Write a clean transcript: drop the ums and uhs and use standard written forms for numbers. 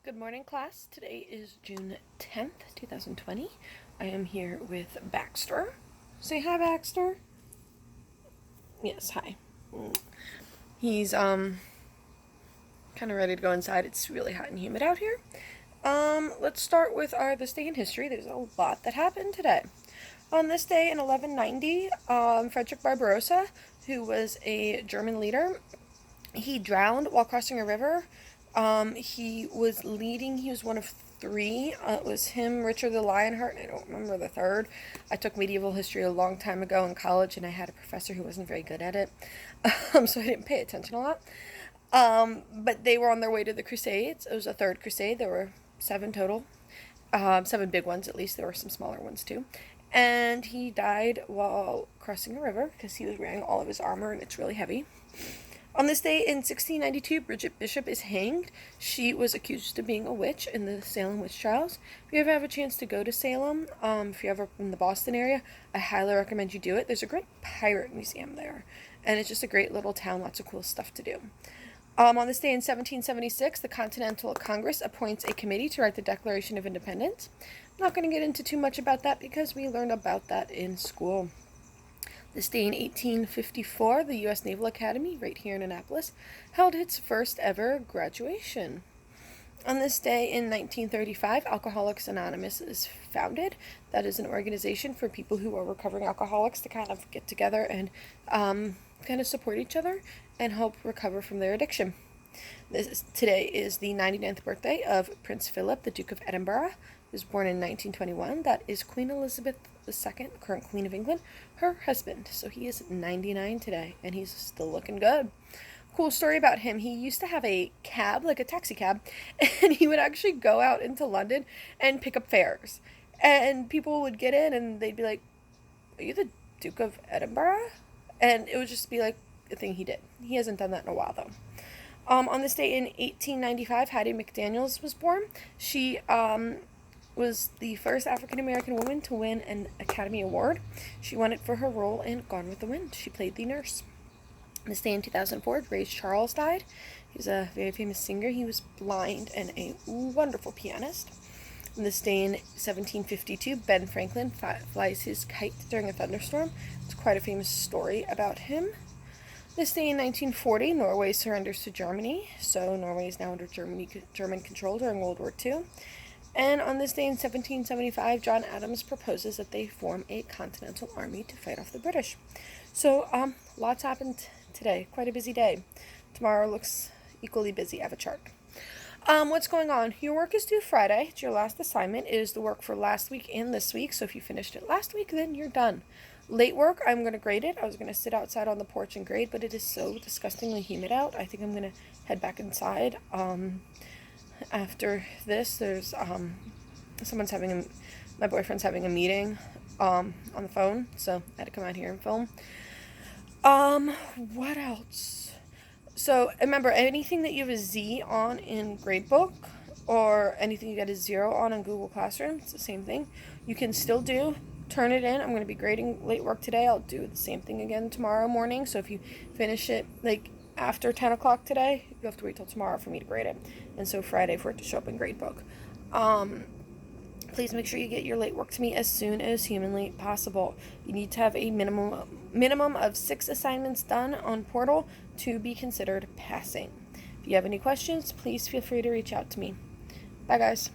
Good morning, class. Today is June 10th, 2020. I am here with Baxter. Say hi, Baxter. Yes, hi. He's kind of ready to go inside. It's really hot and humid out here. Let's start with this day in history. There's a lot that happened today. On this day in 1190, Frederick Barbarossa, who was a German leader, he drowned while crossing a river. He was leading. He was one of three. It was him, Richard the Lionheart, and I don't remember the third. I took medieval history a long time ago in college, and I had a professor who wasn't very good at it, so I didn't pay attention a lot. But they were on their way to the Crusades. It was a third crusade. There were seven total. Seven big ones, at least. There were some smaller ones, too. And he died while crossing a river because he was wearing all of his armor, and it's really heavy. On this day in 1692, Bridget Bishop is hanged. She was accused of being a witch in the Salem witch trials. If you ever have a chance to go to Salem, if you're ever in the Boston area, I highly recommend you do it. There's a great pirate museum there, and it's just a great little town, lots of cool stuff to do. On this day in 1776, the Continental Congress appoints a committee to write the Declaration of Independence. I'm not going to get into too much about that because we learned about that in school. This day in 1854, the U.S. Naval Academy, right here in Annapolis, held its first ever graduation. On this day in 1935, Alcoholics Anonymous is founded. That is an organization for people who are recovering alcoholics to kind of get together and kind of support each other and help recover from their addiction. Today is the 99th birthday of Prince Philip, the Duke of Edinburgh. He was born in 1921. That is Queen Elizabeth II, current Queen of England, her husband. So he is 99 today, and he's still looking good. Cool story about him. He used to have a cab, like a taxi cab, and he would actually go out into London and pick up fares. And people would get in, and they'd be like, "Are you the Duke of Edinburgh?" And it would just be like a thing he did. He hasn't done that in a while, though. On this day in 1895, Hattie McDaniels was born. She was the first African-American woman to win an Academy Award. She won it for her role in Gone with the Wind. She played the nurse. On this day in 2004, Ray Charles died. He was a very famous singer. He was blind and a wonderful pianist. On this day in 1752, Ben Franklin flies his kite during a thunderstorm. It's quite a famous story about him. This day in 1940, Norway surrenders to Germany, so Norway is now under German control during World War II. And on this day in 1775, John Adams proposes that they form a continental army to fight off the British. So, lots happened today. Quite a busy day. Tomorrow looks equally busy. I have a chart. What's going on? Your work is due Friday. It's your last assignment. It is the work for last week and this week, so if you finished it last week, then you're done. Late work, I'm going to grade it. I was going to sit outside on the porch and grade, but it is so disgustingly humid out. I think I'm going to head back inside. After this, there's my boyfriend's having a meeting on the phone, so I had to come out here and film. What else? So remember, anything that you have a Z on in Gradebook or anything you get a 0 on in Google Classroom, it's the same thing. You can still do. Turn it in. I'm going to be grading late work today. I'll do the same thing again tomorrow morning. So if you finish it like after 10 o'clock today, you have to wait till tomorrow for me to grade it. And so Friday for it to show up in Gradebook. Please make sure you get your late work to me as soon as humanly possible. You need to have a minimum of 6 assignments done on Portal to be considered passing. If you have any questions, please feel free to reach out to me. Bye, guys.